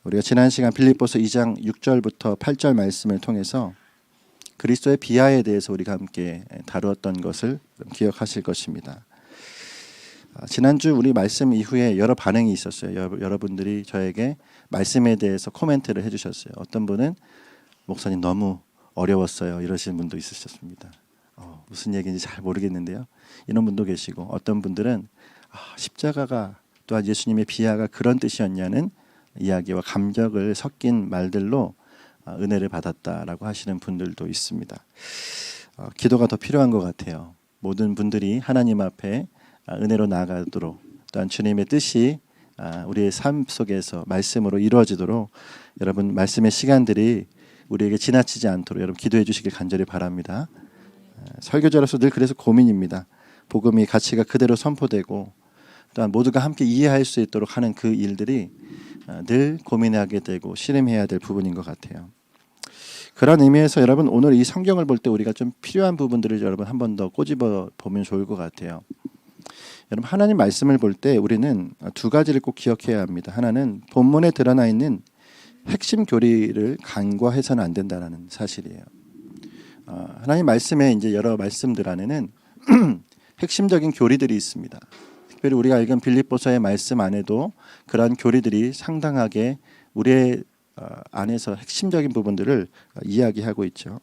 우리가 지난 시간 빌립보서 2장 6절부터 8절 말씀을 통해서 그리스도의 비하에 대해서 우리가 함께 다루었던 것을 기억하실 것입니다. 지난주 우리 말씀 이후에 여러 반응이 있었어요. 여러분들이 저에게 말씀에 대해서 코멘트를 해주셨어요. 어떤 분은 목사님 너무 어려웠어요 이러시는 분도 있으셨습니다. 무슨 얘기인지 잘 모르겠는데요. 이런 분도 계시고, 어떤 분들은 십자가가 또한 예수님의 비하가 그런 뜻이었냐는 이야기와 감격을 섞인 말들로 은혜를 받았다라고 하시는 분들도 있습니다. 기도가 더 필요한 것 같아요. 모든 분들이 하나님 앞에 은혜로 나아가도록, 또한 주님의 뜻이 우리의 삶 속에서 말씀으로 이루어지도록 여러분 말씀의 시간들이 우리에게 지나치지 않도록 여러분 기도해 주시길 간절히 바랍니다. 설교자로서 늘 그래서 고민입니다. 복음이 가치가 그대로 선포되고 또한 모두가 함께 이해할 수 있도록 하는 그 일들이 늘 고민하게 되고 씨름해야 될 부분인 것 같아요. 그런 의미에서 여러분 오늘 이 성경을 볼 때 우리가 좀 필요한 부분들을 여러분 한 번 더 꼬집어 보면 좋을 것 같아요. 여러분 하나님 말씀을 볼 때 우리는 두 가지를 꼭 기억해야 합니다. 하나는 본문에 드러나 있는 핵심 교리를 간과해서는 안 된다는 사실이에요. 하나님 말씀에 이제 여러 말씀들 안에는 핵심적인 교리들이 있습니다. 특별히 우리가 읽은 빌립보서의 말씀 안에도 그러한 교리들이 상당하게 우리의 안에서 핵심적인 부분들을 이야기하고 있죠.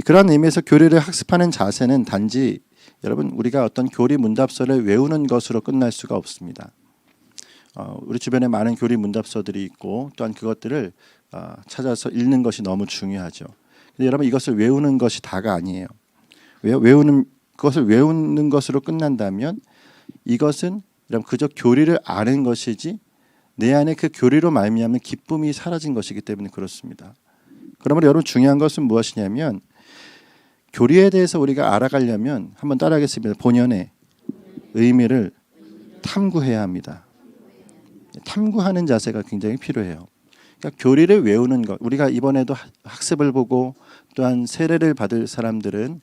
그런 의미에서 교리를 학습하는 자세는 단지 여러분 우리가 어떤 교리 문답서를 외우는 것으로 끝날 수가 없습니다. 우리 주변에 많은 교리 문답서들이 있고 또한 그것들을 찾아서 읽는 것이 너무 중요하죠. 근데 여러분 이것을 외우는 것이 다가 아니에요. 그것을 외우는 것으로 끝난다면 이것은 그저 교리를 아는 것이지 내 안에 그 교리로 말미암는 기쁨이 사라진 것이기 때문에 그렇습니다. 그러므로 여러분 중요한 것은 무엇이냐면 교리에 대해서 우리가 알아가려면 한번 따라하겠습니다. 본연의 의미를 탐구해야 합니다. 탐구하는 자세가 굉장히 필요해요. 그러니까 교리를 외우는 것, 우리가 이번에도 학습을 보고 또한 세례를 받을 사람들은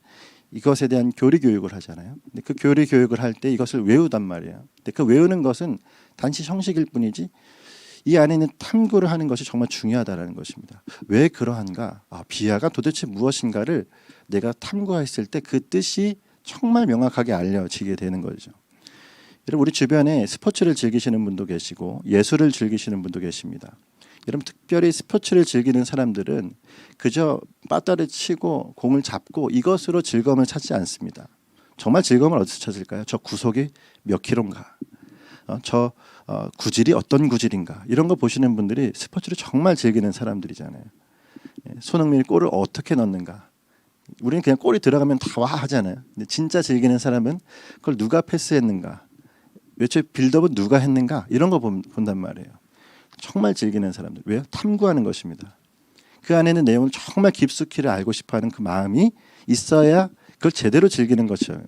이것에 대한 교리 교육을 하잖아요. 근데 그 교리 교육을 할 때 이것을 외우단 말이에요. 근데 그 외우는 것은 단지 형식일 뿐이지 이 안에 있는 탐구를 하는 것이 정말 중요하다는 것입니다. 왜 그러한가? 비하가 도대체 무엇인가를 내가 탐구했을 때 그 뜻이 정말 명확하게 알려지게 되는 거죠. 여러분 우리 주변에 스포츠를 즐기시는 분도 계시고 예술을 즐기시는 분도 계십니다. 여러분 특별히 스포츠를 즐기는 사람들은 그저 빠따를 치고 공을 잡고 이것으로 즐거움을 찾지 않습니다. 정말 즐거움을 어디서 찾을까요? 저 구속이 몇 킬로인가? 저 구질이 어떤 구질인가? 이런 거 보시는 분들이 스포츠를 정말 즐기는 사람들이잖아요. 손흥민이 골을 어떻게 넣는가? 우리는 그냥 골이 들어가면 다 와 하잖아요. 근데 진짜 즐기는 사람은 그걸 누가 패스했는가? 외쳐 빌드업은 누가 했는가? 이런 거 본단 말이에요. 정말 즐기는 사람들. 왜요? 탐구하는 것입니다. 그 안에는 내용을 정말 깊숙이를 알고 싶어하는 그 마음이 있어야 그걸 제대로 즐기는 것이에요.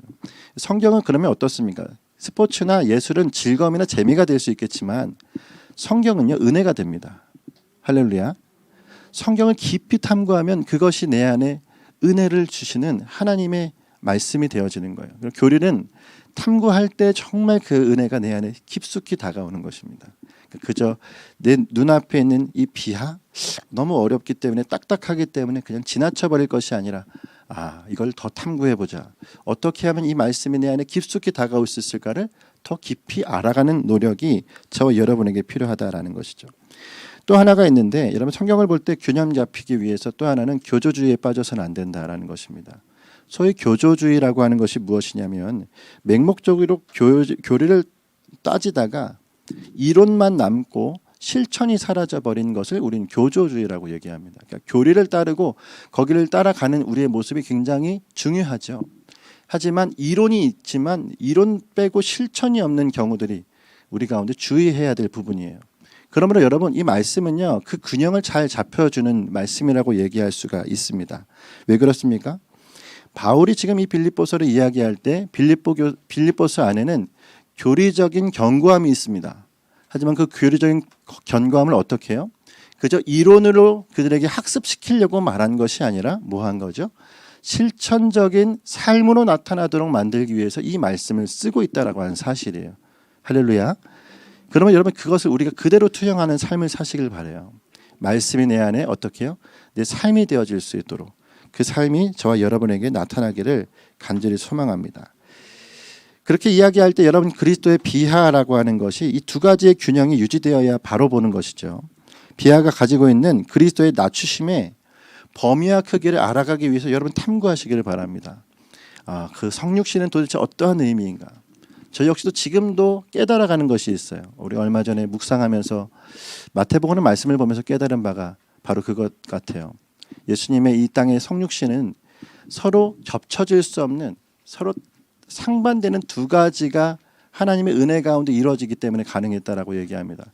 성경은 그러면 어떻습니까? 스포츠나 예술은 즐거움이나 재미가 될 수 있겠지만 성경은요 은혜가 됩니다. 할렐루야. 성경을 깊이 탐구하면 그것이 내 안에 은혜를 주시는 하나님의 말씀이 되어지는 거예요. 교리는 탐구할 때 정말 그 은혜가 내 안에 깊숙이 다가오는 것입니다. 그저 내 눈앞에 있는 이 비하 너무 어렵기 때문에 딱딱하기 때문에 그냥 지나쳐버릴 것이 아니라 이걸 더 탐구해보자. 어떻게 하면 이 말씀이 내 안에 깊숙이 다가올 수 있을까를 더 깊이 알아가는 노력이 저와 여러분에게 필요하다라는 것이죠. 또 하나가 있는데 여러분 성경을 볼 때 균형 잡히기 위해서 또 하나는 교조주의에 빠져서는 안 된다라는 것입니다. 소위 교조주의라고 하는 것이 무엇이냐면 맹목적으로 교리를 따지다가 이론만 남고 실천이 사라져버린 것을 우리는 교조주의라고 얘기합니다. 그러니까 교리를 따르고 거기를 따라가는 우리의 모습이 굉장히 중요하죠. 하지만 이론이 있지만 이론 빼고 실천이 없는 경우들이 우리 가운데 주의해야 될 부분이에요. 그러므로 여러분 이 말씀은요 그 균형을 잘 잡혀주는 말씀이라고 얘기할 수가 있습니다. 왜 그렇습니까? 바울이 지금 이 빌립보서를 이야기할 때 빌립보서 안에는 교리적인 견고함이 있습니다. 하지만 그 교리적인 견고함을 어떻게 해요? 그저 이론으로 그들에게 학습시키려고 말한 것이 아니라 뭐 한 거죠? 실천적인 삶으로 나타나도록 만들기 위해서 이 말씀을 쓰고 있다라고 하는 사실이에요. 할렐루야. 그러면 여러분 그것을 우리가 그대로 투영하는 삶을 사시길 바라요. 말씀이 내 안에 어떻게 해요? 내 삶이 되어질 수 있도록 그 삶이 저와 여러분에게 나타나기를 간절히 소망합니다. 그렇게 이야기할 때 여러분 그리스도의 비하라고 하는 것이 이 두 가지의 균형이 유지되어야 바로 보는 것이죠. 비하가 가지고 있는 그리스도의 낮추심의 범위와 크기를 알아가기 위해서 여러분 탐구하시기를 바랍니다. 그 성육신은 도대체 어떠한 의미인가? 저 역시도 지금도 깨달아가는 것이 있어요. 우리 얼마 전에 묵상하면서 마태복음의 말씀을 보면서 깨달은 바가 바로 그것 같아요. 예수님의 이 땅의 성육신은 서로 겹쳐질 수 없는 서로 상반되는 두 가지가 하나님의 은혜 가운데 이루어지기 때문에 가능했다라고 얘기합니다.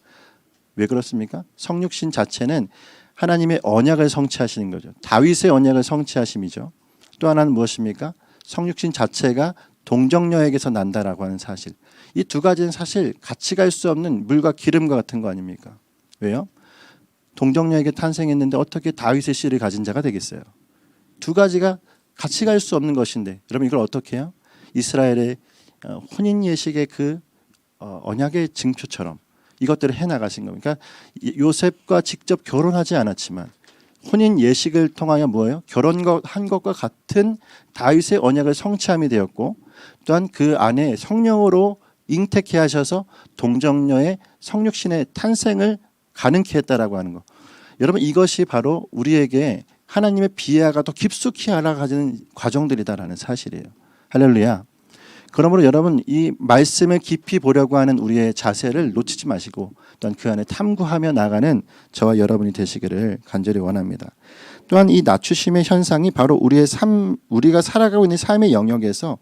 왜 그렇습니까? 성육신 자체는 하나님의 언약을 성취하시는 거죠. 다윗의 언약을 성취하심이죠. 또 하나는 무엇입니까? 성육신 자체가 동정녀에게서 난다라고 하는 사실. 이 두 가지는 사실 같이 갈 수 없는 물과 기름과 같은 거 아닙니까? 왜요? 동정녀에게 탄생했는데 어떻게 다윗의 씨를 가진 자가 되겠어요? 두 가지가 같이 갈 수 없는 것인데 여러분 이걸 어떻게 해요? 이스라엘의 혼인 예식의 그 언약의 증표처럼 이것들을 해나가신 겁니다. 그러니까 요셉과 직접 결혼하지 않았지만 혼인 예식을 통하여 뭐예요? 결혼한 것과 같은 다윗의 언약을 성취함이 되었고 또한 그 안에 성령으로 잉태케 하셔서 동정녀의 성육신의 탄생을 가능케 했다라고 하는 거. 여러분 이것이 바로 우리에게 하나님의 비하가 더 깊숙이 알아가는 과정들이다라는 사실이에요. 할렐루야. 그러므로 여러분 이 말씀을 깊이 보려고 하는 우리의 자세를 놓치지 마시고 또한 그 안에 탐구하며 나가는 저와 여러분이 되시기를 간절히 원합니다. 또한 이 낮추심의 현상이 바로 우리가 살아가고 있는 삶의 영역에서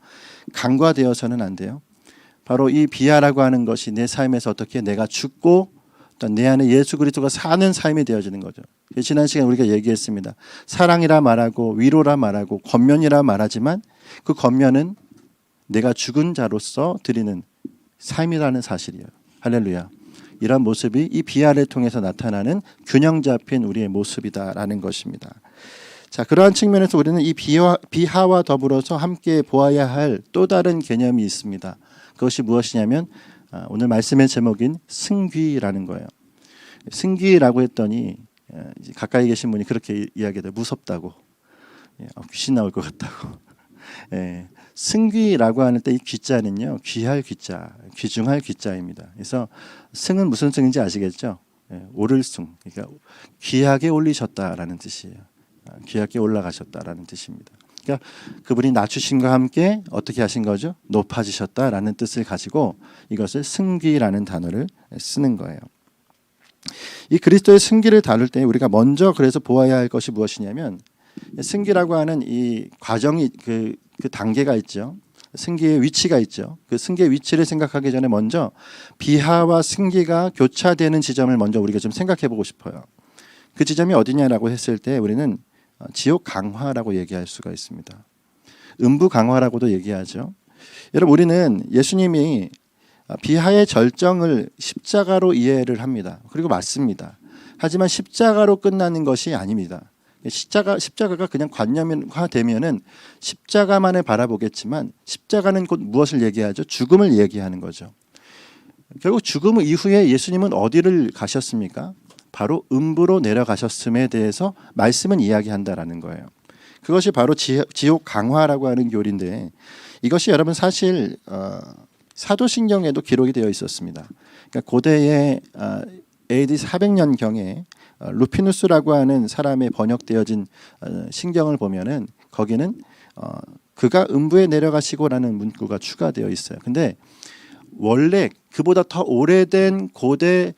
간과되어서는 안 돼요. 바로 이 비하라고 하는 것이 내 삶에서 어떻게 내가 죽고 또 내 안에 예수 그리스도가 사는 삶이 되어지는 거죠. 지난 시간에 우리가 얘기했습니다. 사랑이라 말하고 위로라 말하고 권면이라 말하지만 그 권면은 내가 죽은 자로서 드리는 삶이라는 사실이에요. 할렐루야. 이런 모습이 이 비하를 통해서 나타나는 균형 잡힌 우리의 모습이다라는 것입니다. 자, 그러한 측면에서 우리는 이 비하와 더불어서 함께 보아야 할 또 다른 개념이 있습니다. 그것이 무엇이냐면 오늘 말씀의 제목인 승귀라는 거예요. 승귀라고 했더니 가까이 계신 분이 그렇게 이야기해요. 무섭다고. 귀신 나올 것 같다고. 승귀라고 하는 때 이 귀자는요. 귀할 귀자, 귀중할 귀자입니다. 그래서 승은 무슨 승인지 아시겠죠? 오를 승. 그러니까 귀하게 올리셨다라는 뜻이에요. 귀하게 올라가셨다라는 뜻입니다. 그러니까 그분이 낮추심과 함께 어떻게 하신 거죠? 높아지셨다라는 뜻을 가지고 이것을 승귀라는 단어를 쓰는 거예요. 이 그리스도의 승귀를 다룰 때 우리가 먼저 그래서 보아야 할 것이 무엇이냐면 승귀라고 하는 이 과정이 그 단계가 있죠. 승기의 위치가 있죠. 그 승기의 위치를 생각하기 전에 먼저 비하와 승기가 교차되는 지점을 먼저 우리가 좀 생각해 보고 싶어요. 그 지점이 어디냐라고 했을 때 우리는 지옥 강화라고 얘기할 수가 있습니다. 음부 강화라고도 얘기하죠. 여러분 우리는 예수님이 비하의 절정을 십자가로 이해를 합니다. 그리고 맞습니다. 하지만 십자가로 끝나는 것이 아닙니다. 십자가가 그냥 관념화되면은 십자가만을 바라보겠지만 십자가는 곧 무엇을 얘기하죠? 죽음을 얘기하는 거죠. 결국 죽음 이후에 예수님은 어디를 가셨습니까? 바로 음부로 내려가셨음에 대해서 말씀은 이야기한다라는 거예요. 그것이 바로 지옥 강화라고 하는 교리인데 이것이 여러분 사실 사도신경에도 기록이 되어 있었습니다. 그러니까 고대의 AD 400년경에 루피누스라고 하는 사람의 번역되어진 신경을 보면은 거기는 그가 음부에 내려가시고라는 문구가 추가되어 있어요. 근데 원래 그보다 더 오래된 고대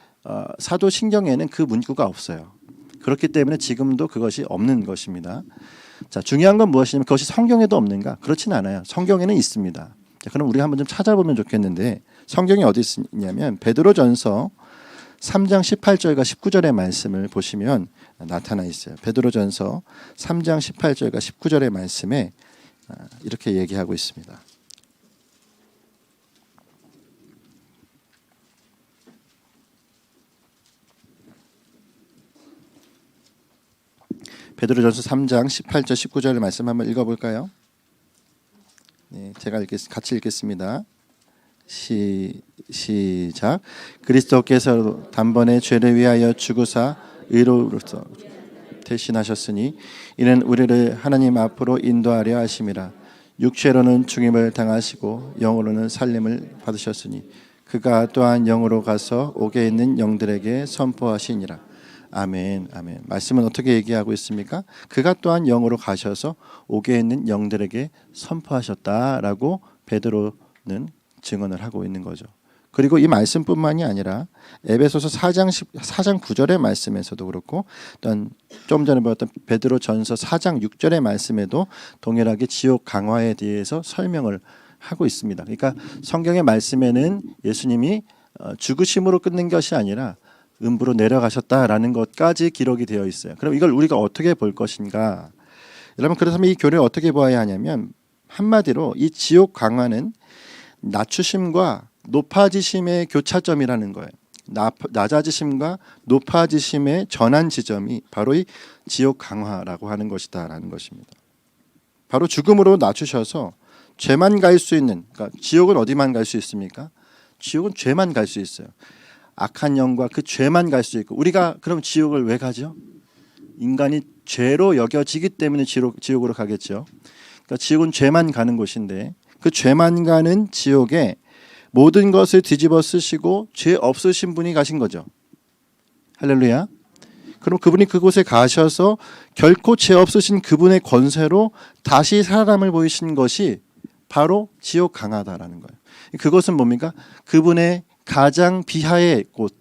사도신경에는 그 문구가 없어요. 그렇기 때문에 지금도 그것이 없는 것입니다. 자, 중요한 건 무엇이냐면 그것이 성경에도 없는가? 그렇지는 않아요. 성경에는 있습니다. 자, 그럼 우리가 한번 좀 찾아보면 좋겠는데 성경이 어디 있냐면 베드로전서 3장 18절과 19절의 말씀을 보시면 나타나 있어요. 베드로전서 3장 18절과 19절의 말씀에 이렇게 얘기하고 있습니다. 베드로전서 3장 18절 19절의 말씀 한번 읽어볼까요? 네, 제가 같이 읽겠습니다. 시작. 시작. 그리스도께서 단번에 죄를 위하여 죽으사 의로로서 대신하셨으니 이는 우리를 하나님 앞으로 인도하려 하심이라. 육체로는 죽임을 당하시고 영으로는 살림을 받으셨으니 그가 또한 영으로 가서 옥에 있는 영들에게 선포하시니라. 아멘. 아멘. 말씀은 어떻게 얘기하고 있습니까? 그가 또한 영으로 가셔서 옥에 있는 영들에게 선포하셨다라고 베드로는 증언을 하고 있는 거죠. 그리고 이 말씀뿐만이 아니라 에베소서 4장 9절의 말씀에서도 그렇고 또한 좀 전에 보았던 베드로전서 4장 6절의 말씀에도 동일하게 지옥 강화에 대해서 설명을 하고 있습니다. 그러니까 성경의 말씀에는 예수님이 죽으심으로 끝낸 것이 아니라 음부로 내려가셨다라는 것까지 기록이 되어 있어요. 그럼 이걸 우리가 어떻게 볼 것인가? 여러분, 그렇다면 이 교리를 어떻게 보아야 하냐면 한마디로 이 지옥 강화는 낮추심과 높아지심의 교차점이라는 거예요. 낮아지심과 높아지심의 전환 지점이 바로 이 지옥 강화라고 하는 것이다라는 것입니다. 바로 죽음으로 낮추셔서 죄만 갈 수 있는, 그러니까 지옥은 어디만 갈 수 있습니까? 지옥은 죄만 갈 수 있어요. 악한 영과 그 죄만 갈 수 있고, 우리가 그럼 지옥을 왜 가죠? 인간이 죄로 여겨지기 때문에 지옥으로 가겠죠. 그러니까 지옥은 죄만 가는 곳인데 그 죄만 가는 지옥에 모든 것을 뒤집어 쓰시고 죄 없으신 분이 가신 거죠. 할렐루야. 그럼 그분이 그곳에 가셔서 결코 죄 없으신 그분의 권세로 다시 살아남을 보이신 것이 바로 지옥 강하다라는 거예요. 그것은 뭡니까? 그분의 가장 비하의 곳.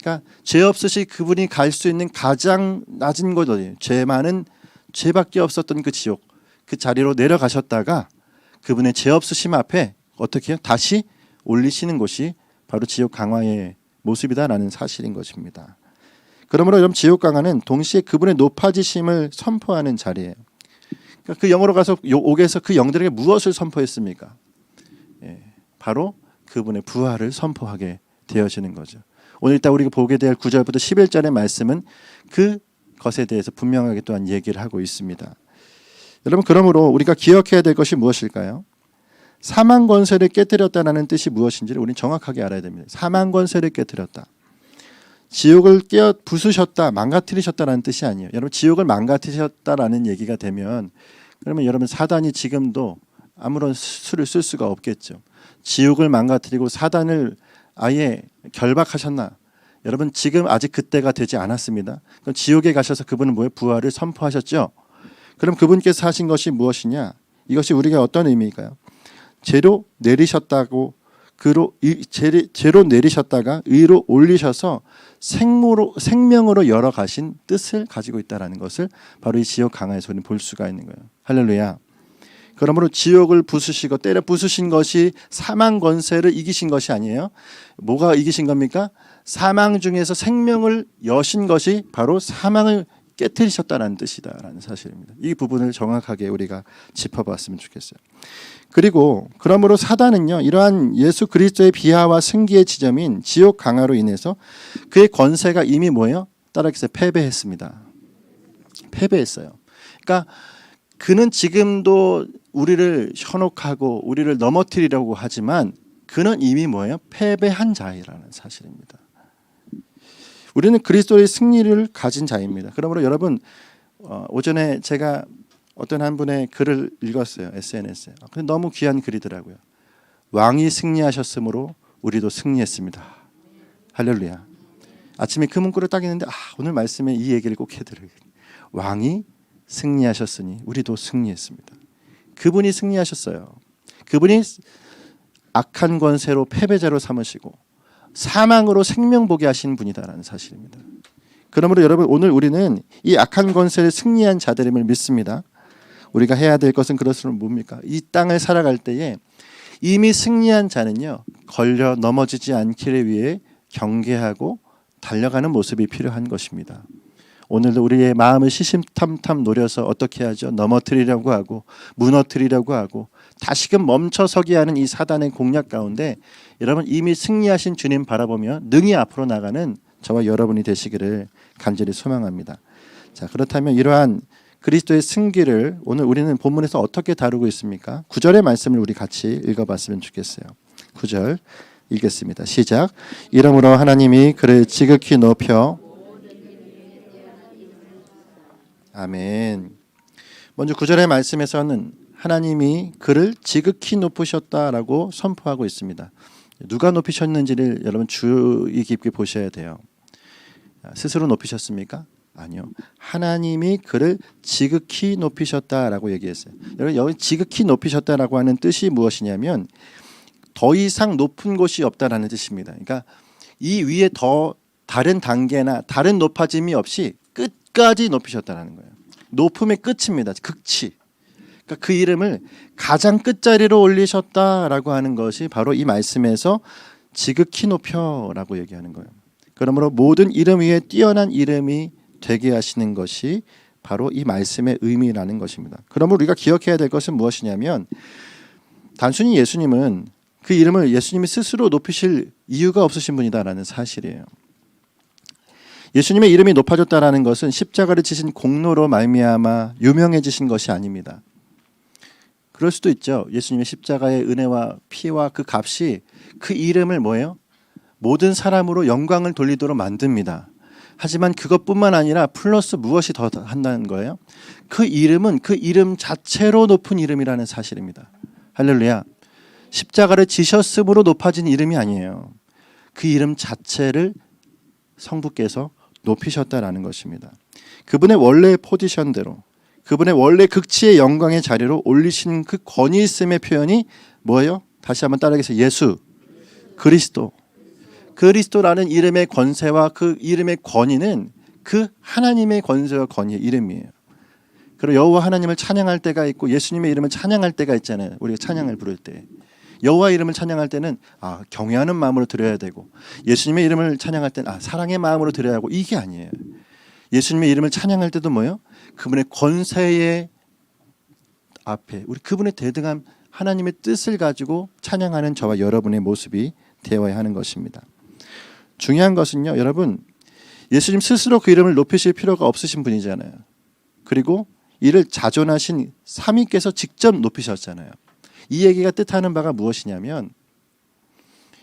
그러니까 죄 없으신 그분이 갈 수 있는 가장 낮은 곳 어디예요? 죄 많은 죄밖에 없었던 그 지옥. 그 자리로 내려가셨다가 그분의 죄 없으심 앞에 어떻게 해요? 다시 올리시는 곳이 바로 지옥 강화의 모습이다라는 사실인 것입니다. 그러므로 여러분, 지옥 강화는 동시에 그분의 높아지심을 선포하는 자리예요. 그러니까 그 영으로 가서 옥에서 그 영들에게 무엇을 선포했습니까? 바로 그분의 부활을 선포하게 되어지는 거죠. 오늘 일단 우리가 보게 될 9절부터 11절의 말씀은 그 것에 대해서 분명하게 또한 얘기를 하고 있습니다. 여러분, 그러므로 우리가 기억해야 될 것이 무엇일까요? 사망 권세를 깨뜨렸다는 뜻이 무엇인지를 우리는 정확하게 알아야 됩니다. 사망 권세를 깨뜨렸다. 지옥을 깨어 부수셨다, 망가뜨리셨다라는 뜻이 아니에요. 여러분, 지옥을 망가뜨리셨다라는 얘기가 되면 그러면 여러분, 사단이 지금도 아무런 수를 쓸 수가 없겠죠. 지옥을 망가뜨리고 사단을 아예 결박하셨나? 여러분, 지금 아직 그때가 되지 않았습니다. 그럼 지옥에 가셔서 그분은 뭐예요? 부활을 선포하셨죠. 그럼 그분께서 하신 것이 무엇이냐? 이것이 우리가 어떤 의미일까요? 죄로 내리셨다고 죄로 내리셨다가 의로 올리셔서 생명으로 열어가신 뜻을 가지고 있다는 것을 바로 이 지옥 강화에서 우리는 볼 수가 있는 거예요. 할렐루야. 그러므로 지옥을 부수시고 때려 부수신 것이 사망 권세를 이기신 것이 아니에요. 뭐가 이기신 겁니까? 사망 중에서 생명을 여신 것이 바로 사망을 깨뜨리셨다는 뜻이다라는 사실입니다. 이 부분을 정확하게 우리가 짚어봤으면 좋겠어요. 그리고 그러므로 사단은요, 이러한 예수 그리스도의 비하와 승기의 지점인 지옥 강화로 인해서 그의 권세가 이미 뭐예요? 따라서 패배했습니다. 패배했어요. 그러니까 그는 지금도 우리를 현혹하고 우리를 넘어뜨리려고 하지만 그는 이미 뭐예요? 패배한 자이라는 사실입니다. 우리는 그리스도의 승리를 가진 자입니다. 그러므로 여러분, 오전에 제가 어떤 한 분의 글을 읽었어요. SNS에. 근데 너무 귀한 글이더라고요. 왕이 승리하셨으므로 우리도 승리했습니다. 할렐루야. 아침에 그 문구를 딱 읽는데 오늘 말씀에 이 얘기를 꼭 해드려요. 왕이 승리하셨으니 우리도 승리했습니다. 그분이 승리하셨어요. 그분이 악한 권세로 패배자로 삼으시고 사망으로 생명 보게 하신 분이다라는 사실입니다. 그러므로 여러분, 오늘 우리는 이 악한 권세를 승리한 자들임을 믿습니다. 우리가 해야 될 것은 그것은 뭡니까? 이 땅을 살아갈 때에 이미 승리한 자는요, 걸려 넘어지지 않기를 위해 경계하고 달려가는 모습이 필요한 것입니다. 오늘도 우리의 마음을 시심탐탐 노려서 어떻게 하죠? 넘어뜨리려고 하고 무너뜨리려고 하고 다시금 멈춰서게 하는 이 사단의 공략 가운데 여러분, 이미 승리하신 주님 바라보며 능히 앞으로 나가는 저와 여러분이 되시기를 간절히 소망합니다. 자, 그렇다면 이러한 그리스도의 승기를 오늘 우리는 본문에서 어떻게 다루고 있습니까? 9절의 말씀을 우리 같이 읽어봤으면 좋겠어요. 9절 읽겠습니다. 시작. 이러므로 하나님이 그를 지극히 높여. 아멘. 먼저 9절의 말씀에서는 하나님이 그를 지극히 높으셨다라고 선포하고 있습니다. 누가 높이셨는지를 여러분 주의 깊게 보셔야 돼요. 스스로 높이셨습니까? 아니요. 하나님이 그를 지극히 높이셨다라고 얘기했어요. 여러분 여기 지극히 높이셨다라고 하는 뜻이 무엇이냐면 더 이상 높은 곳이 없다라는 뜻입니다. 그러니까 이 위에 더 다른 단계나 다른 높아짐이 없이 끝까지 높이셨다라는 거예요. 높음의 끝입니다. 극치. 그러니까 그 이름을 가장 끝자리로 올리셨다라고 하는 것이 바로 이 말씀에서 지극히 높여라고 얘기하는 거예요. 그러므로 모든 이름 위에 뛰어난 이름이 되게 하시는 것이 바로 이 말씀의 의미라는 것입니다. 그러므로 우리가 기억해야 될 것은 무엇이냐면 단순히 예수님은 그 이름을 예수님이 스스로 높이실 이유가 없으신 분이다라는 사실이에요. 예수님의 이름이 높아졌다라는 것은 십자가를 지신 공로로 말미암아 유명해지신 것이 아닙니다. 그럴 수도 있죠. 예수님의 십자가의 은혜와 피와 그 값이 그 이름을 뭐예요? 모든 사람으로 영광을 돌리도록 만듭니다. 하지만 그것뿐만 아니라 플러스 무엇이 더 한다는 거예요? 그 이름은 그 이름 자체로 높은 이름이라는 사실입니다. 할렐루야. 십자가를 지셨으므로 높아진 이름이 아니에요. 그 이름 자체를 성부께서 높이셨다라는 것입니다. 그분의 원래의 포지션대로 그분의 원래 극치의 영광의 자리로 올리신 그 권위 있음의 표현이 뭐예요? 다시 한번 따라하겠습니다. 예수 그리스도. 그리스도라는 이름의 권세와 그 이름의 권위는 그 하나님의 권세와 권위의 이름이에요. 그리고 여호와 하나님을 찬양할 때가 있고 예수님의 이름을 찬양할 때가 있잖아요. 우리가 찬양을 부를 때 여호와 이름을 찬양할 때는 경외하는 마음으로 드려야 되고 예수님의 이름을 찬양할 때는 사랑의 마음으로 드려야 하고 이게 아니에요. 예수님의 이름을 찬양할 때도 뭐예요? 그분의 권세의 앞에 우리 그분의 대등한 하나님의 뜻을 가지고 찬양하는 저와 여러분의 모습이 되어야 하는 것입니다. 중요한 것은요, 여러분 예수님 스스로 그 이름을 높이실 필요가 없으신 분이잖아요. 그리고 이를 자존하신 삼위께서 직접 높이셨잖아요. 이 얘기가 뜻하는 바가 무엇이냐면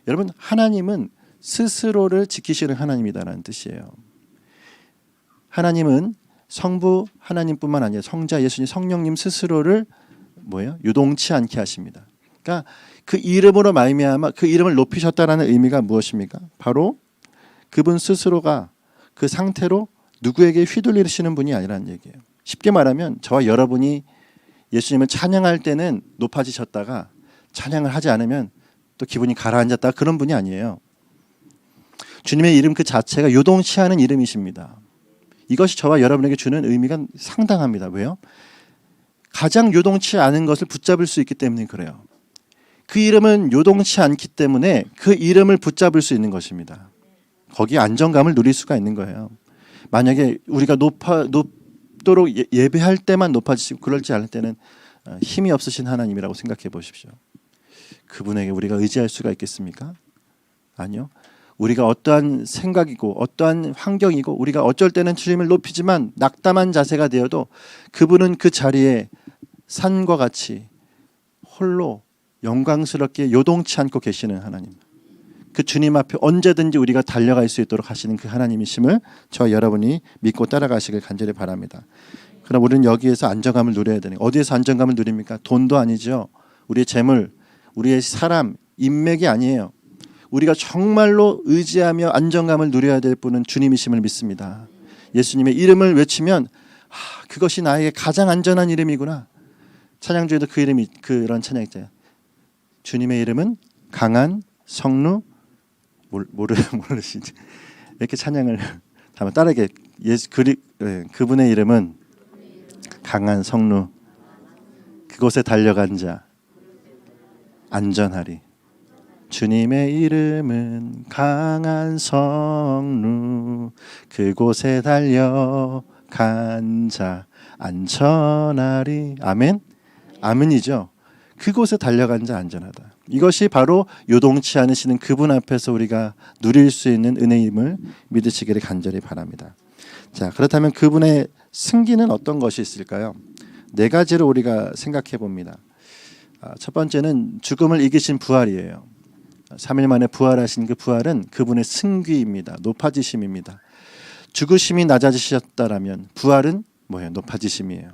여러분 하나님은 스스로를 지키시는 하나님이다라는 뜻이에요. 하나님은 성부 하나님뿐만 아니라 성자 예수님 성령님 스스로를 뭐예요? 유동치 않게 하십니다. 그러니까 그 이름으로 말미암아 그 이름을 높이셨다라는 의미가 무엇입니까? 바로 그분 스스로가 그 상태로 누구에게 휘둘리시는 분이 아니라는 얘기예요. 쉽게 말하면 저와 여러분이 예수님을 찬양할 때는 높아지셨다가 찬양을 하지 않으면 또 기분이 가라앉았다 그런 분이 아니에요. 주님의 이름 그 자체가 요동치 않은 이름이십니다. 이것이 저와 여러분에게 주는 의미가 상당합니다. 왜요? 가장 요동치 않은 것을 붙잡을 수 있기 때문에 그래요. 그 이름은 요동치 않기 때문에 그 이름을 붙잡을 수 있는 것입니다. 거기에 안정감을 누릴 수가 있는 거예요. 만약에 우리가 높도록 예배할 때만 높아지시고 그럴지 않을 때는 힘이 없으신 하나님이라고 생각해 보십시오. 그분에게 우리가 의지할 수가 있겠습니까? 아니요. 우리가 어떠한 생각이고 어떠한 환경이고 우리가 어쩔 때는 주님을 높이지만 낙담한 자세가 되어도 그분은 그 자리에 산과 같이 홀로 영광스럽게 요동치 않고 계시는 하나님. 그 주님 앞에 언제든지 우리가 달려갈 수 있도록 하시는 그 하나님이심을 저와 여러분이 믿고 따라가시길 간절히 바랍니다. 그럼 우리는 여기에서 안정감을 누려야 되는 어디에서 안정감을 누립니까? 돈도 아니죠. 우리의 재물, 우리의 사람, 인맥이 아니에요. 우리가 정말로 의지하며 안정감을 누려야 될 분은 주님이심을 믿습니다. 예수님의 이름을 외치면 그것이 나에게 가장 안전한 이름이구나. 찬양 중에도 그 이름이 그런 찬양 있잖아요. 주님의 이름은 강한 성루 모르시지 이렇게 찬양을 한번 따르게 그분의 이름은 강한 성루 그곳에 달려간 자 안전하리. 주님의 이름은 강한 성루 그곳에 달려간 자 안전하리. 아멘. 아멘이죠. 그곳에 달려간 자 안전하다. 이것이 바로 요동치 않으시는 그분 앞에서 우리가 누릴 수 있는 은혜임을 믿으시기를 간절히 바랍니다. 자, 그렇다면 그분의 승기는 어떤 것이 있을까요? 네 가지로 우리가 생각해 봅니다. 첫 번째는 죽음을 이기신 부활이에요. 3일 만에 부활하신 그 부활은 그분의 승귀입니다. 높아지심입니다. 죽으심이 낮아지셨다라면 부활은 뭐예요? 높아지심이에요.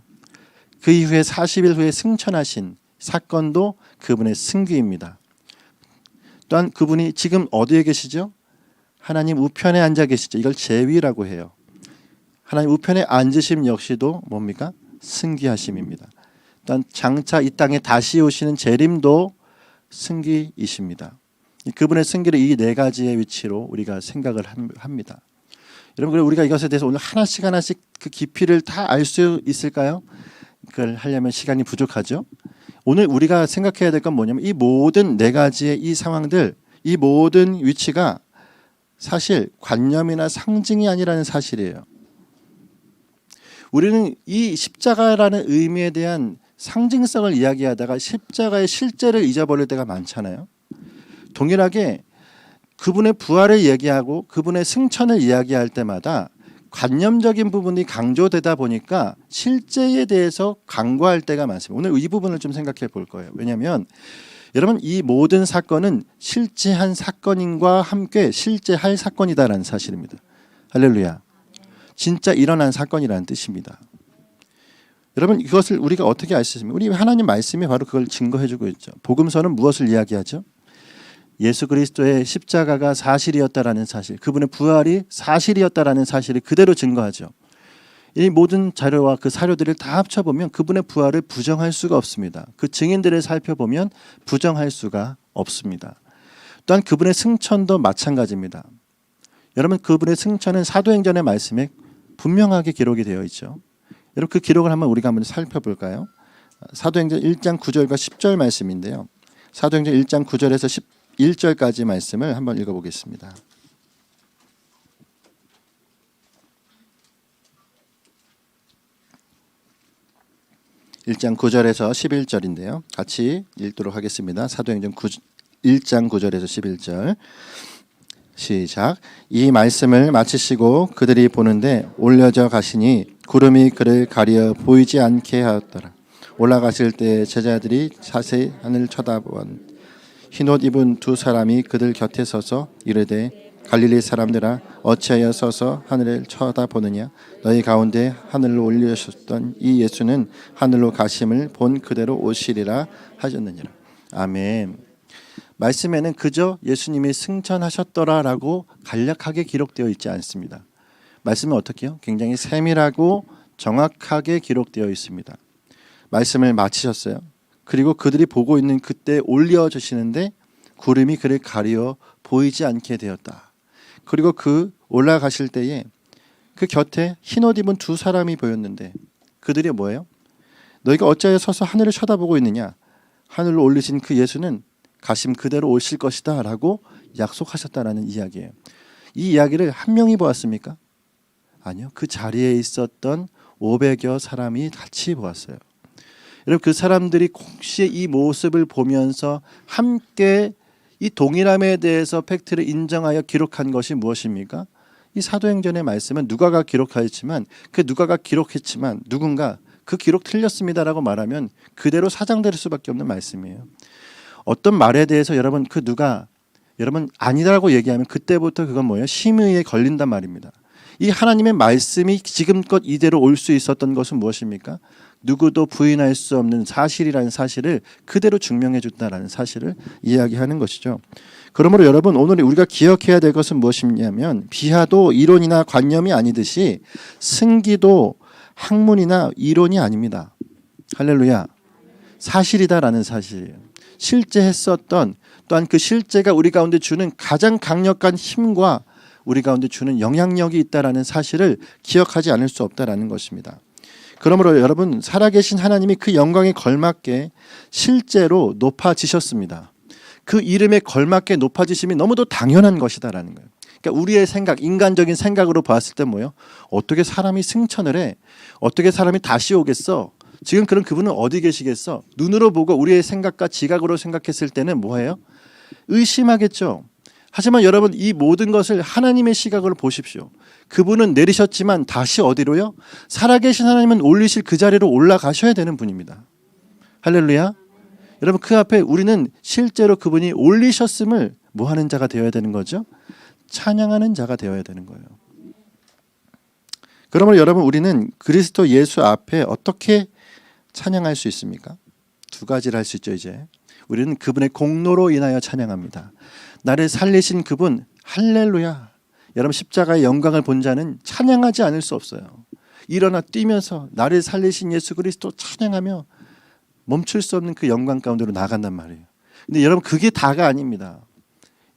그 이후에 40일 후에 승천하신 사건도 그분의 승귀입니다. 또한 그분이 지금 어디에 계시죠? 하나님 우편에 앉아 계시죠. 이걸 제위라고 해요. 하나님 우편에 앉으심 역시도 뭡니까? 승귀하심입니다. 또한 장차 이 땅에 다시 오시는 재림도 승귀이십니다. 그분의 승귀를 이 네 가지의 위치로 우리가 생각을 합니다. 여러분, 우리가 이것에 대해서 오늘 하나씩 그 깊이를 다 알 수 있을까요? 그걸 하려면 시간이 부족하죠. 오늘 우리가 생각해야 될 건 뭐냐면 이 모든 네 가지의 이 상황들, 이 모든 위치가 사실 관념이나 상징이 아니라는 사실이에요. 우리는 이 십자가라는 의미에 대한 상징성을 이야기하다가 십자가의 실제를 잊어버릴 때가 많잖아요. 동일하게 그분의 부활을 얘기하고 그분의 승천을 이야기할 때마다 관념적인 부분이 강조되다 보니까 실제에 대해서 간과할 때가 많습니다. 오늘 이 부분을 좀 생각해 볼 거예요. 왜냐하면 여러분, 이 모든 사건은 실제한 사건인과 함께 실제할 사건이다라는 사실입니다. 할렐루야. 진짜 일어난 사건이라는 뜻입니다. 여러분, 이것을 우리가 어떻게 알 수 있습니까? 우리 하나님 말씀이 바로 그걸 증거해주고 있죠. 복음서는 무엇을 이야기하죠? 예수 그리스도의 십자가가 사실이었다라는 사실, 그분의 부활이 사실이었다라는 사실을 그대로 증거하죠. 이 모든 자료와 그 사료들을 다 합쳐보면 그분의 부활을 부정할 수가 없습니다. 그 증인들을 살펴보면 부정할 수가 없습니다. 또한 그분의 승천도 마찬가지입니다. 여러분, 그분의 승천은 사도행전의 말씀에 분명하게 기록이 되어 있죠. 여러분, 그 기록을 우리가 한번 살펴볼까요? 사도행전 1장 9절과 10절 말씀인데요. 사도행전 1장 9절에서 11절까지 말씀을 한번 읽어보겠습니다. (1장 9절에서 11절인데요) 같이 읽도록 하겠습니다. 사도행전 1장 9절에서 11절 시작. 이 말씀을 마치시고 그들이 보는데 올려져 가시니 구름이 그를 가려 보이지 않게 하였더라. 올라가실 때 제자들이 자세히 하늘을 쳐다본 흰옷 입은 두 사람이 그들 곁에 서서 이르되 갈릴리 사람들아 어찌하여 서서 하늘을 쳐다보느냐. 너희 가운데 하늘로 올리셨던 이 예수는 하늘로 가심을 본 그대로 오시리라 하셨느니라. 아멘. 말씀에는 그저 예수님이 승천하셨더라라고 간략하게 기록되어 있지 않습니다. 말씀은 어떻게요? 굉장히 세밀하고 정확하게 기록되어 있습니다. 말씀을 마치셨어요. 그리고 그들이 보고 있는 그때 올려주시는데 구름이 그를 가리어 보이지 않게 되었다. 그리고 그 올라가실 때에 그 곁에 흰옷 입은 두 사람이 보였는데 그들이 뭐예요? 너희가 어찌하여 서서 하늘을 쳐다보고 있느냐. 하늘로 올리신 그 예수는 가심 그대로 오실 것이다 라고 약속하셨다라는 이야기예요. 이 이야기를 한 명이 보았습니까? 아니요. 그 자리에 있었던 500여 사람이 같이 보았어요. 여러분, 그 사람들이 동시에 이 모습을 보면서 함께 이 동일함에 대해서 팩트를 인정하여 기록한 것이 무엇입니까? 이 사도행전의 말씀은 누가가 기록하였지만 그 누가가 기록했지만 누군가 그 기록 틀렸습니다라고 말하면 그대로 사장될 수밖에 없는 말씀이에요. 어떤 말에 대해서 여러분 그 누가 여러분 아니라고 얘기하면 그때부터 그건 뭐예요? 심의에 걸린단 말입니다. 이 하나님의 말씀이 지금껏 이대로 올 수 있었던 것은 무엇입니까? 누구도 부인할 수 없는 사실이라는 사실을 그대로 증명해 준다라는 사실을 이야기하는 것이죠. 그러므로 여러분 오늘 우리가 기억해야 될 것은 무엇이냐면 비하도 이론이나 관념이 아니듯이 승기도 학문이나 이론이 아닙니다. 할렐루야. 사실이다라는 사실이에요. 실제 했었던 또한 그 실제가 우리 가운데 주는 가장 강력한 힘과 우리 가운데 주는 영향력이 있다라는 사실을 기억하지 않을 수 없다라는 것입니다. 그러므로 여러분 살아계신 하나님이 그 영광에 걸맞게 실제로 높아지셨습니다. 그 이름에 걸맞게 높아지심이 너무도 당연한 것이다라는 거예요. 그러니까 우리의 생각, 인간적인 생각으로 봤을 때 뭐예요? 어떻게 사람이 승천을 해? 어떻게 사람이 다시 오겠어? 지금 그럼 그분은 어디 계시겠어? 눈으로 보고 우리의 생각과 지각으로 생각했을 때는 뭐예요? 의심하겠죠. 하지만 여러분 이 모든 것을 하나님의 시각으로 보십시오. 그분은 내리셨지만 다시 어디로요? 살아계신 하나님은 올리실 그 자리로 올라가셔야 되는 분입니다. 할렐루야. 여러분 그 앞에 우리는 실제로 그분이 올리셨음을 뭐 하는 자가 되어야 되는 거죠? 찬양하는 자가 되어야 되는 거예요. 그러므로 여러분, 우리는 그리스도 예수 앞에 어떻게 찬양할 수 있습니까? 두 가지를 할 수 있죠. 이제 우리는 그분의 공로로 인하여 찬양합니다. 나를 살리신 그분, 할렐루야. 여러분, 십자가의 영광을 본 자는 찬양하지 않을 수 없어요. 일어나 뛰면서 나를 살리신 예수 그리스도 찬양하며 멈출 수 없는 그 영광 가운데로 나간단 말이에요. 근데 여러분, 그게 다가 아닙니다.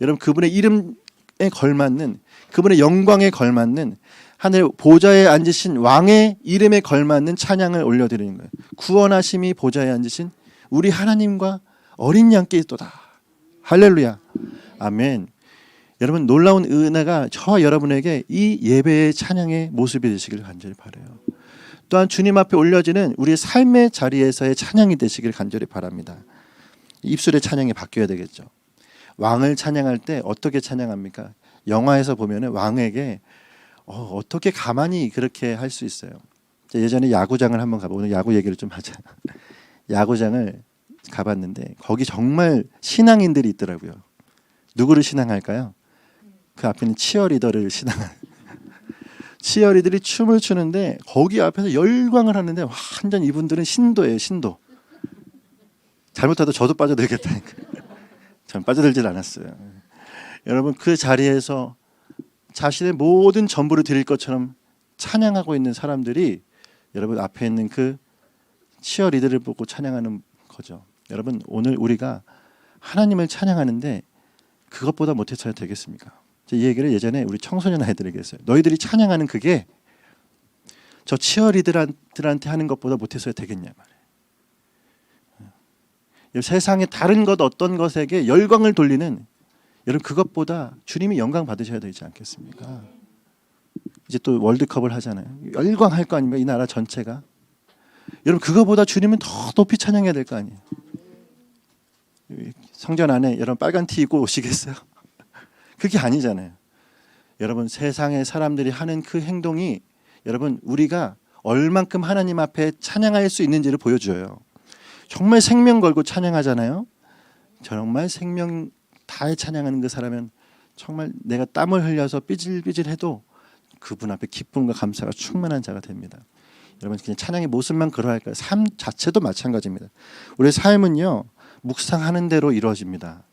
여러분, 그분의 이름에 걸맞는, 그분의 영광에 걸맞는, 하늘 보좌에 앉으신 왕의 이름에 걸맞는 찬양을 올려드리는 거예요. 구원하심이 보좌에 앉으신 우리 하나님과 어린 양께 있도다. 할렐루야. 아멘. 여러분, 놀라운 은혜가 저와 여러분에게 이 예배의 찬양의 모습이 되시길 간절히 바라요. 또한 주님 앞에 올려지는 우리의 삶의 자리에서의 찬양이 되시길 간절히 바랍니다. 입술의 찬양이 바뀌어야 되겠죠. 왕을 찬양할 때 어떻게 찬양합니까? 영화에서 보면 왕에게 어떻게 가만히 그렇게 할 수 있어요. 예전에 야구장을 한번 가보고, 오늘 야구 얘기를 좀 하자. 야구장을 가봤는데 거기 정말 신앙인들이 있더라고요. 누구를 신앙할까요? 그 앞에는 치어리더를 신앙하는, 치어리들이 춤을 추는데 거기 앞에서 열광을 하는데 완전 이분들은 신도예요. 신도. 잘못하다 저도 빠져들겠다니까. 전 빠져들질 않았어요. 여러분, 그 자리에서 자신의 모든 전부를 드릴 것처럼 찬양하고 있는 사람들이 여러분 앞에 있는 그 치어리더를 보고 찬양하는 거죠. 여러분, 오늘 우리가 하나님을 찬양하는데 그것보다 못해서야 되겠습니까? 이 얘기를 예전에 우리 청소년 아이들에게 했어요. 너희들이 찬양하는 그게 저 치어리더들한테 하는 것보다 못해서야 되겠냐 말이에요. 세상의 다른 것 어떤 것에게 열광을 돌리는, 여러분, 그것보다 주님이 영광 받으셔야 되지 않겠습니까? 이제 또 월드컵을 하잖아요. 열광할 거 아닙니까? 이 나라 전체가. 여러분, 그거보다 주님은 더 높이 찬양해야 될 거 아니에요. 성전 안에 여러분 빨간 티 입고 오시겠어요? 그게 아니잖아요. 여러분, 세상의 사람들이 하는 그 행동이 여러분 우리가 얼만큼 하나님 앞에 찬양할 수 있는지를 보여줘요. 정말 생명 걸고 찬양하잖아요. 정말 생명 다해 찬양하는 그 사람은 정말 내가 땀을 흘려서 삐질삐질해도 그분 앞에 기쁨과 감사가 충만한 자가 됩니다. 여러분, 그냥 찬양의 모습만 그러할까요? 삶 자체도 마찬가지입니다. 우리의 삶은요, 묵상하는 대로 이루어집니다.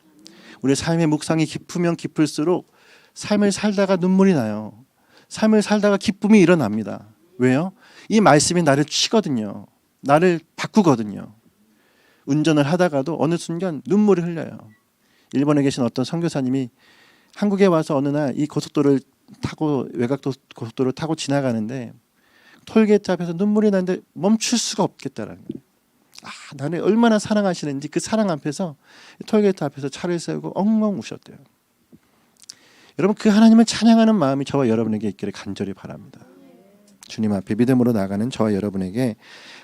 우리의 삶의 묵상이 깊으면 깊을수록 삶을 살다가 눈물이 나요. 삶을 살다가 기쁨이 일어납니다. 왜요? 이 말씀이 나를 치거든요. 나를 바꾸거든요. 운전을 하다가도 어느 순간 눈물이 흘려요. 일본에 계신 어떤 선교사님이 한국에 와서 어느 날 이 고속도로를 타고, 외곽 고속도로를 타고 지나가는데 톨게이트 앞에서 눈물이 나는데 멈출 수가 없겠다라는 거예요. 나를 얼마나 사랑하시는지 그 사랑 앞에서, 톨게이트 앞에서 차를 세우고 엉엉 우셨대요. 여러분, 그 하나님을 찬양하는 마음이 저와 여러분에게 있기를 간절히 바랍니다. 주님 앞에 믿음으로 나가는 저와 여러분에게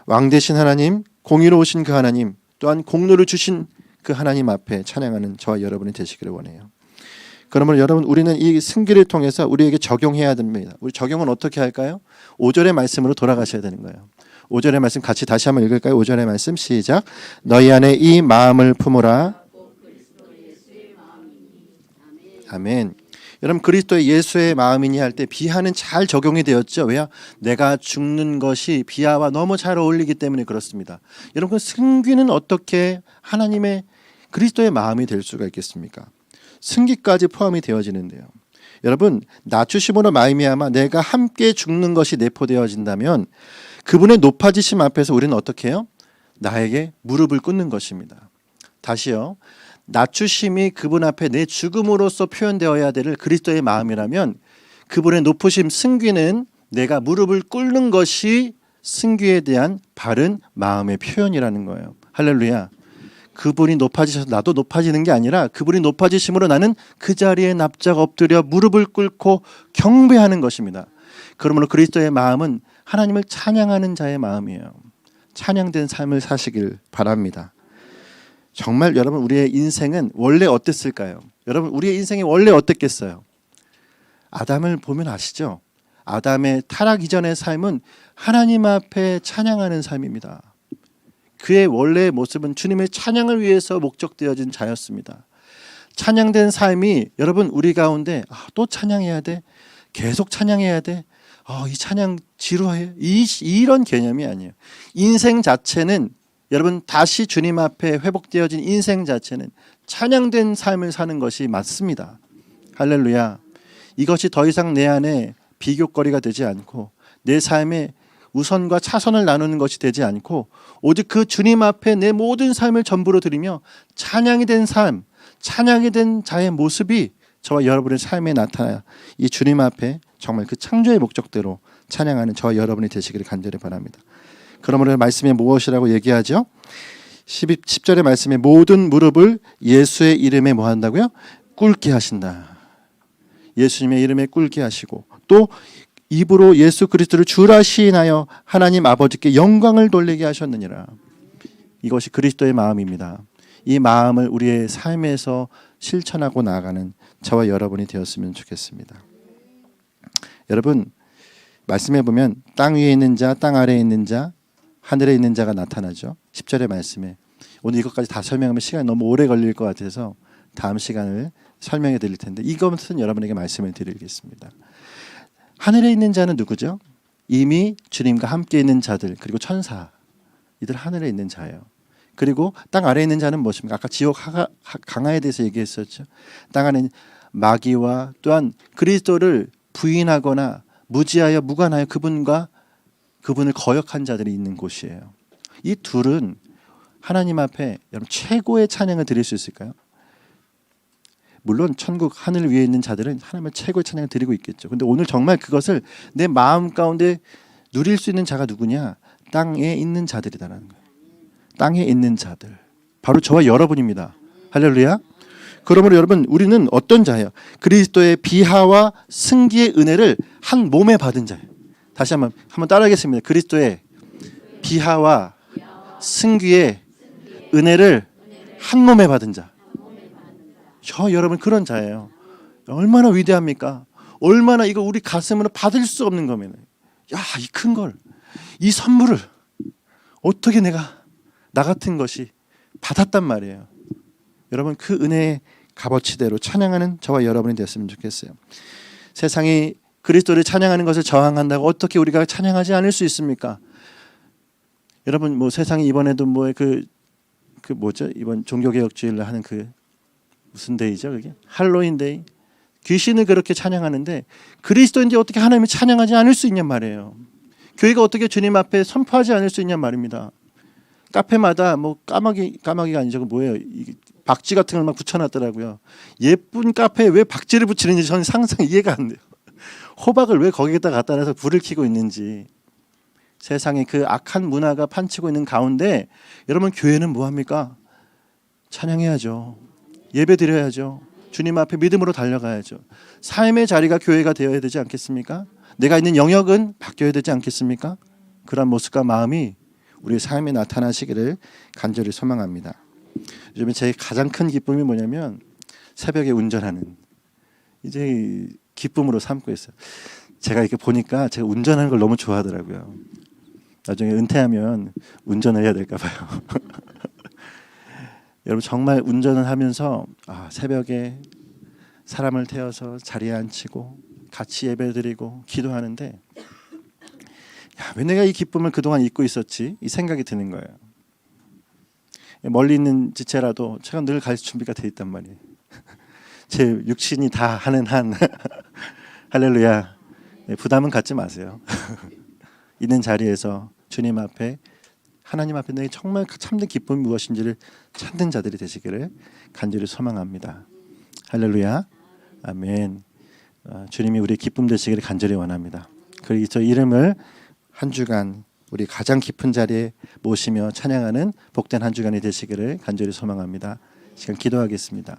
왕 되신 하나님, 공의로우신 그 하나님, 또한 공로를 주신 그 하나님 앞에 찬양하는 저와 여러분이 되시기를 원해요. 그러면 여러분, 우리는 이 승기를 통해서 우리에게 적용해야 됩니다. 우리 적용은 어떻게 할까요? 5절의 말씀으로 돌아가셔야 되는 거예요. 5절의 말씀 같이 다시 한번 읽을까요? 5절의 말씀 시작. 너희 안에 이 마음을 품으라. 아멘. 여러분, 그리스도의 예수의 마음이니 할 때 비하는 잘 적용이 되었죠. 왜요? 내가 죽는 것이 비하와 너무 잘 어울리기 때문에 그렇습니다. 여러분, 승귀는 어떻게 하나님의 그리스도의 마음이 될 수가 있겠습니까? 승기까지 포함이 되어지는데요. 여러분, 낮추심으로 말미암아 내가 함께 죽는 것이 내포되어진다면 그분의 높아지심 앞에서 우리는 어떻게 해요? 나에게 무릎을 꿇는 것입니다. 다시요. 낮추심이 그분 앞에 내 죽음으로써 표현되어야 될 그리스도의 마음이라면 그분의 높으심 승귀는 내가 무릎을 꿇는 것이 승귀에 대한 바른 마음의 표현이라는 거예요. 할렐루야. 그분이 높아지셔서 나도 높아지는 게 아니라 그분이 높아지심으로 나는 그 자리에 납작 엎드려 무릎을 꿇고 경배하는 것입니다. 그러므로 그리스도의 마음은 하나님을 찬양하는 자의 마음이에요. 찬양된 삶을 사시길 바랍니다. 정말 여러분, 우리의 인생은 원래 어땠을까요? 여러분, 우리의 인생이 원래 어땠겠어요? 아담을 보면 아시죠? 아담의 타락 이전의 삶은 하나님 앞에 찬양하는 삶입니다. 그의 원래의 모습은 주님의 찬양을 위해서 목적되어진 자였습니다. 찬양된 삶이 여러분 우리 가운데 또 찬양해야 돼. 계속 찬양해야 돼. 이 찬양 지루해. 이런 개념이 아니에요. 인생 자체는 여러분 다시 주님 앞에 회복되어진 인생 자체는 찬양된 삶을 사는 것이 맞습니다. 할렐루야. 이것이 더 이상 내 안에 비교거리가 되지 않고 내 삶에 우선과 차선을 나누는 것이 되지 않고 오직 그 주님 앞에 내 모든 삶을 전부로 드리며 찬양이 된 삶, 찬양이 된 자의 모습이 저와 여러분의 삶에 나타나야 이 주님 앞에 정말 그 창조의 목적대로 찬양하는 저와 여러분이 되시기를 간절히 바랍니다. 그러므로 말씀이 무엇이라고 얘기하죠? 10절의 말씀에 모든 무릎을 예수의 이름에 뭐 한다고요? 꿇게 하신다. 예수님의 이름에 꿇게 하시고 또 입으로 예수 그리스도를 주라 시인하여 하나님 아버지께 영광을 돌리게 하셨느니라. 이것이 그리스도의 마음입니다. 이 마음을 우리의 삶에서 실천하고 나아가는 저와 여러분이 되었으면 좋겠습니다. 여러분 말씀해 보면 땅 위에 있는 자, 땅 아래에 있는 자, 하늘에 있는 자가 나타나죠. 10절의 말씀에. 오늘 이것까지 다 설명하면 시간이 너무 오래 걸릴 것 같아서 다음 시간을 설명해 드릴 텐데 이것은 여러분에게 말씀을 드리겠습니다. 하늘에 있는 자는 누구죠? 이미 주님과 함께 있는 자들 그리고 천사 이들 하늘에 있는 자예요. 그리고 땅 아래에 있는 자는 무엇입니까? 아까 지옥 강하에 대해서 얘기했었죠. 땅 안에 마귀와 또한 그리스도를 부인하거나 무지하여 무관하여 그분을 거역한 자들이 있는 곳이에요. 이 둘은 하나님 앞에 여러분 최고의 찬양을 드릴 수 있을까요? 물론 천국 하늘 위에 있는 자들은 하나님의 최고의 찬양을 드리고 있겠죠. 근데 오늘 정말 그것을 내 마음 가운데 누릴 수 있는 자가 누구냐? 땅에 있는 자들이다라는 거예요. 땅에 있는 자들. 바로 저와 여러분입니다. 할렐루야. 그러므로 여러분 우리는 어떤 자예요? 그리스도의 비하와 승기의 은혜를 한 몸에 받은 자예요. 다시 한번 따라하겠습니다. 그리스도의 비하와 승기의 은혜를 한 몸에 받은 자. 저 여러분 그런 자예요. 얼마나 위대합니까? 얼마나 이거 우리 가슴으로 받을 수 없는 거면 이 큰 걸, 이 선물을 어떻게 내가 나 같은 것이 받았단 말이에요. 여러분 그 은혜의 값어치대로 찬양하는 저와 여러분이 됐으면 좋겠어요. 세상이 그리스도를 찬양하는 것을 저항한다고 어떻게 우리가 찬양하지 않을 수 있습니까? 여러분 뭐 세상이 이번에도 뭐죠? 이번 종교개혁주의를 하는 무슨 데이죠 그게? 할로윈 데이. 귀신을 그렇게 찬양하는데 그리스도인데 어떻게 하나님을 찬양하지 않을 수 있냔 말이에요. 교회가 어떻게 주님 앞에 선포하지 않을 수 있냔 말입니다. 카페마다 뭐 까마귀가 아니죠. 뭐예요? 박쥐 같은 걸 막 붙여놨더라고요. 예쁜 카페에 왜 박쥐를 붙이는지 저는 상상 이해가 안 돼요. 호박을 왜 거기에다 갖다 놔서 불을 켜고 있는지. 세상에 그 악한 문화가 판치고 있는 가운데 여러분 교회는 뭐합니까? 찬양해야죠. 예배 드려야죠. 주님 앞에 믿음으로 달려가야죠. 삶의 자리가 교회가 되어야 되지 않겠습니까? 내가 있는 영역은 바뀌어야 되지 않겠습니까? 그런 모습과 마음이 우리의 삶에 나타나시기를 간절히 소망합니다. 요즘에 제 가장 큰 기쁨이 뭐냐면 새벽에 운전하는 이제 기쁨으로 삼고 있어요. 제가 이렇게 보니까 제가 운전하는 걸 너무 좋아하더라고요. 나중에 은퇴하면 운전을 해야 될까 봐요. 여러분 정말 운전을 하면서 새벽에 사람을 태워서 자리에 앉히고 같이 예배드리고 기도하는데 왜 내가 이 기쁨을 그동안 잊고 있었지? 이 생각이 드는 거예요. 멀리 있는 지체라도 제가 늘 갈 준비가 돼 있단 말이에요. 제 육신이 다 하는 한 할렐루야. 부담은 갖지 마세요. 있는 자리에서 주님 앞에 하나님 앞에 내게 정말 참된 기쁨이 무엇인지를 찾는 자들이 되시기를 간절히 소망합니다. 할렐루야. 아멘. 주님이 우리의 기쁨 되시기를 간절히 원합니다. 그리고 저 이름을 한 주간 우리 가장 깊은 자리에 모시며 찬양하는 복된 한 주간이 되시기를 간절히 소망합니다. 시간 기도하겠습니다.